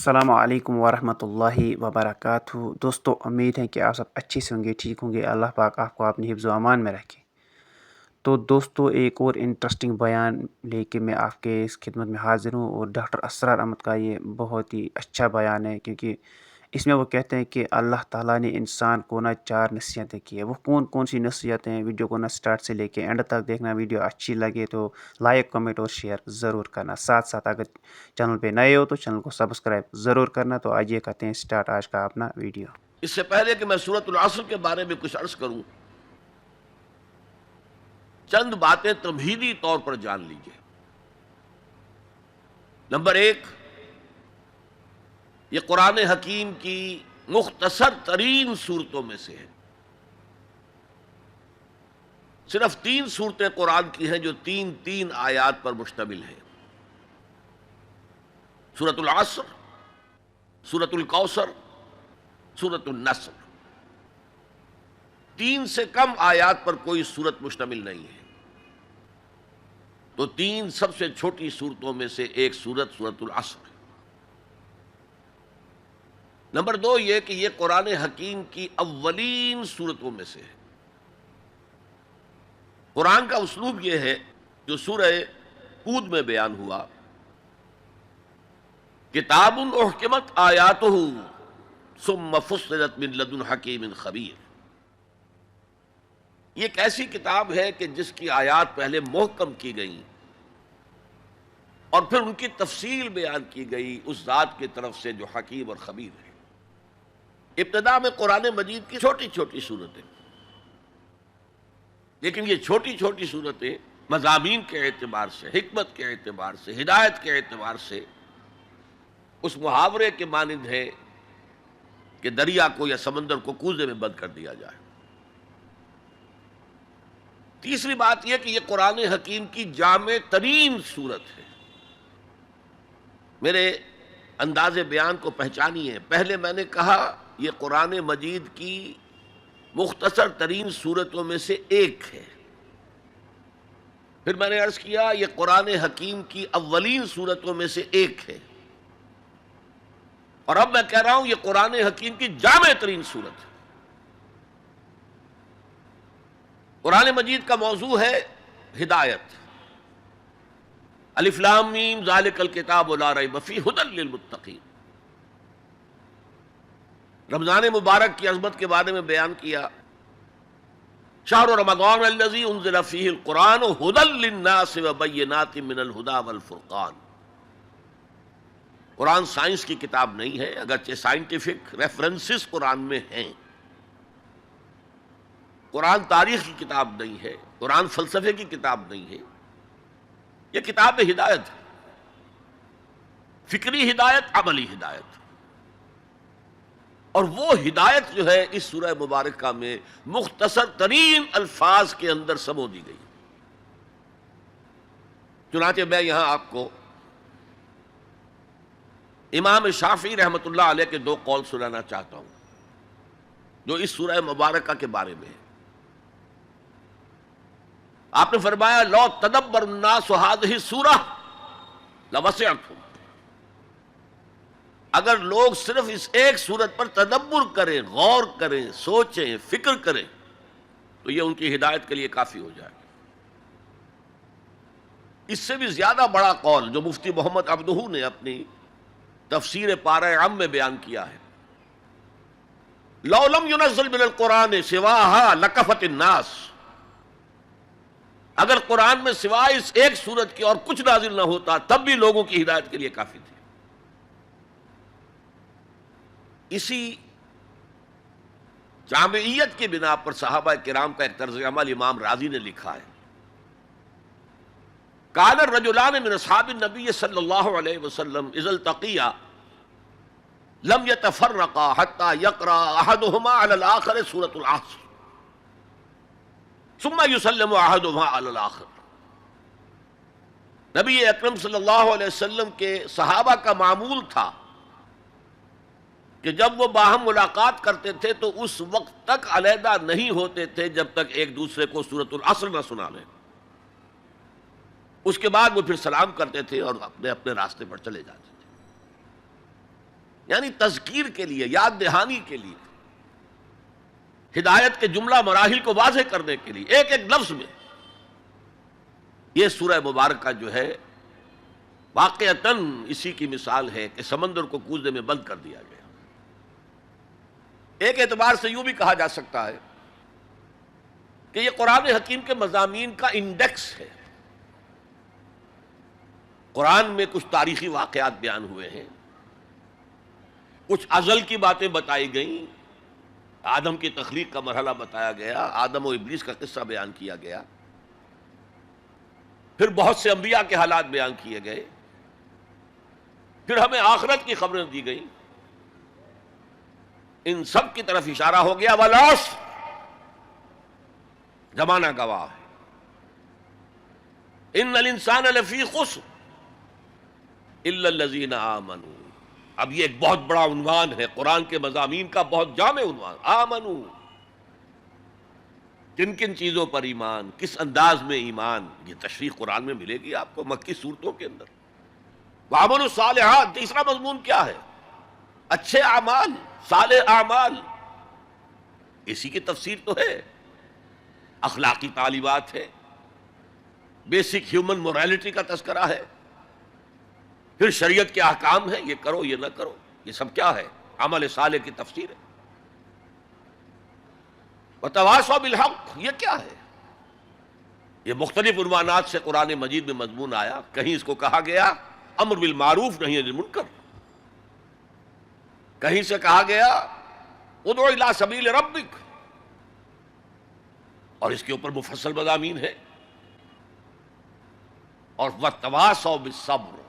السلام علیکم ورحمۃ اللہ وبرکاتہ دوستو، امید ہے کہ آپ سب اچھے سے ہوں گے، ٹھیک ہوں گے۔ اللہ پاک آپ کو اپنی حفظ و امان میں رکھے۔ تو دوستو، ایک اور انٹرسٹنگ بیان لے کے میں آپ کے اس خدمت میں حاضر ہوں، اور ڈاکٹر اسرار احمد کا یہ بہت ہی اچھا بیان ہے، کیونکہ اس میں وہ کہتے ہیں کہ اللہ تعالیٰ نے انسان کو نہ 4 نصیحتیں کی ہے۔ وہ کون سی نصیحتیں ہیں؟ ویڈیو کو نہ سٹارٹ سے لے کے اینڈ تک دیکھنا۔ ویڈیو اچھی لگے تو لائک، کمنٹ اور شیئر ضرور کرنا۔ ساتھ ساتھ اگر چینل پہ نئے ہو تو چینل کو سبسکرائب ضرور کرنا۔ تو آئیے کرتے ہیں سٹارٹ آج کا اپنا ویڈیو۔ اس سے پہلے کہ میں سورۃ العصر کے بارے میں کچھ عرض کروں، چند باتیں تمہیدی طور پر جان لیجیے۔ نمبر 1، یہ قرآن حکیم کی مختصر ترین صورتوں میں سے ہے۔ صرف 3 صورتیں قرآن کی ہیں جو 3 آیات پر مشتمل ہیں: سورۃ العصر، سورۃ الکوثر، سورۃ النصر۔ 3 سے کم آیات پر کوئی صورت مشتمل نہیں ہے۔ تو 3 سب سے چھوٹی صورتوں میں سے ایک صورت سورۃ العصر ہے۔ نمبر 2، یہ کہ یہ قرآن حکیم کی اولین صورتوں میں سے ہے۔ قرآن کا اسلوب یہ ہے جو سورہ ہود میں بیان ہوا: کتاب احکمت آیاتہ ثم فصلت من لدن حکیم خبیر۔ یہ ایک ایسی کتاب ہے کہ جس کی آیات پہلے محکم کی گئیں اور پھر ان کی تفصیل بیان کی گئی اس ذات کی طرف سے جو حکیم اور خبیر ہے۔ ابتدا میں قرآن مجید کی چھوٹی چھوٹی صورتیں، لیکن یہ چھوٹی چھوٹی صورتیں مضامین کے اعتبار سے، حکمت کے اعتبار سے، ہدایت کے اعتبار سے اس محاورے کے مانند ہے کہ دریا کو یا سمندر کو کوزے میں بند کر دیا جائے۔ تیسری بات یہ کہ یہ قرآن حکیم کی جامع ترین صورت ہے۔ میرے انداز بیان کو پہچانیے۔ پہلے میں نے کہا یہ قرآن مجید کی مختصر ترین صورتوں میں سے ایک ہے۔ پھر میں نے عرض کیا یہ قرآن حکیم کی اولین صورتوں میں سے ایک ہے، اور اب میں کہہ رہا ہوں یہ قرآن حکیم کی جامع ترین صورت ہے۔ قرآن مجید کا موضوع ہے ہدایت۔ الف لام میم ذالک الکتاب لا ریب فیہ ھدی للمتقین۔ رمضان مبارک کی عظمت کے بارے میں بیان کیا: شہر رمضان الذی انزل فیہ القرآن ھدی للناس وبینات من الھدی والفرقان۔ قرآن سائنس کی کتاب نہیں ہے، اگرچہ سائنٹیفک ریفرنسز قرآن میں ہیں۔ قرآن تاریخ کی کتاب نہیں ہے، قرآن فلسفے کی کتاب نہیں ہے، یہ کتاب ہدایت ہے، فکری ہدایت، عملی ہدایت۔ اور وہ ہدایت جو ہے اس سورہ مبارکہ میں مختصر ترین الفاظ کے اندر سمو دی گئی۔ چنانچہ میں یہاں آپ کو امام شافعی رحمۃ اللہ علیہ کے 2 قول سنانا چاہتا ہوں جو اس سورہ مبارکہ کے بارے میں ہے۔ آپ نے فرمایا: لو تدبر الناس هذه السورة لوسعتهم۔ اگر لوگ صرف اس ایک سورت پر تدبر کریں، غور کریں، سوچیں، فکر کریں تو یہ ان کی ہدایت کے لیے کافی ہو جائے گا۔ اس سے بھی زیادہ بڑا قول جو مفتی محمد عبدہ نے اپنی تفسیر پارہ عم میں بیان کیا ہے: لو لم ينزل من القرآن سواها لکفت الناس۔ اگر قرآن میں سوائے اس ایک سورت کے اور کچھ نازل نہ ہوتا تب بھی لوگوں کی ہدایت کے لیے کافی تھی۔ اسی جامعیت کی بنا پر صحابہ کرام کا ایک طرز عمل امام راضی نے لکھا ہے: کان الرجلان من اصحاب النبی صلی اللہ علیہ وسلم اذا التقیا لم يتفرقا حتى يقرأ احدهما على الاخر سورة العصر ثم يسلم احدهما على الاخر۔ نبی اکرم صلی اللہ علیہ وسلم کے صحابہ کا معمول تھا کہ جب وہ باہم ملاقات کرتے تھے تو اس وقت تک علیحدہ نہیں ہوتے تھے جب تک ایک دوسرے کو سورۃ العصر نہ سنا لیں۔ اس کے بعد وہ پھر سلام کرتے تھے اور اپنے اپنے راستے پر چلے جاتے تھے۔ یعنی تذکیر کے لیے، یاد دہانی کے لیے، ہدایت کے جملہ مراحل کو واضح کرنے کے لیے، ایک ایک لفظ میں یہ سورہ مبارکہ جو ہے واقعتاً اسی کی مثال ہے کہ سمندر کو کوزے میں بند کر دیا گیا۔ ایک اعتبار سے یوں بھی کہا جا سکتا ہے کہ یہ قرآن حکیم کے مضامین کا انڈیکس ہے۔ قرآن میں کچھ تاریخی واقعات بیان ہوئے ہیں، کچھ ازل کی باتیں بتائی گئیں، آدم کی تخلیق کا مرحلہ بتایا گیا، آدم و ابلیس کا قصہ بیان کیا گیا، پھر بہت سے انبیاء کے حالات بیان کیے گئے، پھر ہمیں آخرت کی خبریں دی گئیں۔ ان سب کی طرف اشارہ ہو گیا، والعصر، زمانہ گواہ ہے، ان الانسان لفی خسر الا الذین آمنوا۔ اب یہ ایک بہت بڑا عنوان ہے قرآن کے مضامین کا، بہت جامع عنوان، آمنو، کن کن چیزوں پر ایمان، کس انداز میں ایمان، یہ تشریح قرآن میں ملے گی آپ کو مکی صورتوں کے اندر۔ وَعَمَلُوا الصَّالِحَاتِ، تیسرا مضمون کیا ہے؟ اچھے اعمال، صالح اعمال، اسی کی تفسیر تو ہے، اخلاقی تعلیمات ہے، بیسک ہیومن مورالٹی کا تذکرہ ہے، پھر شریعت کے احکام ہیں، یہ کرو یہ نہ کرو، یہ سب کیا ہے؟ عمل صالح کی تفسیر ہے۔ وَتَوَاصَوْا بِالْحَقِّ، یہ کیا ہے؟ یہ مختلف عنوانات سے قرآن مجید میں مضمون آیا۔ کہیں اس کو کہا گیا امر بالمعروف نہی عن المنکر، کہیں سے کہا گیا ادعو الی سبیل ربک، اور اس کے اوپر مفصل مضامین ہے۔ اور وَتَوَاصَوْا بِالصَّبْرِ،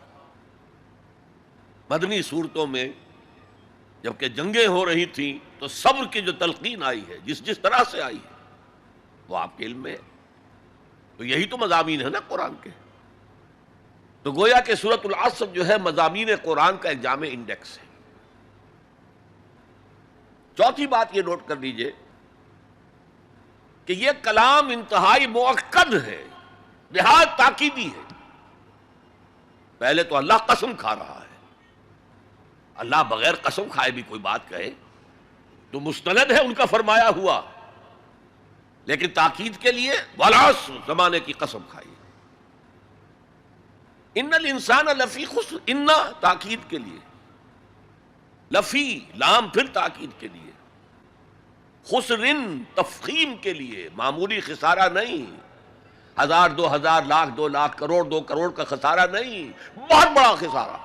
مدنی صورتوں میں جبکہ جنگیں ہو رہی تھیں تو صبر کی جو تلقین آئی ہے، جس طرح سے آئی ہے وہ آپ کے علم میں ہے۔ تو یہی تو مضامین ہے نا قرآن کے۔ تو گویا کہ سورۃ العصر جو ہے مضامین قرآن کا ایک جامع انڈیکس ہے۔ چوتھی بات یہ نوٹ کر لیجئے کہ یہ کلام انتہائی مؤکد ہے، نہایت تاکیدی ہے۔ پہلے تو اللہ قسم کھا رہا ہے، اللہ بغیر قسم کھائے بھی کوئی بات کہے تو مستند ہے ان کا فرمایا ہوا، لیکن تاکید کے لیے والعصر، زمانے کی قسم کھائی۔ ان الانسان لفی خسر، ان تاکید کے لیے، لفی لام پھر تاکید کے لیے، خسرن تفخیم کے لیے، معمولی خسارہ نہیں، 1000 2000 لاکھ 2 لاکھ کروڑ 2 کروڑ کا خسارہ نہیں، بہت بڑا خسارہ۔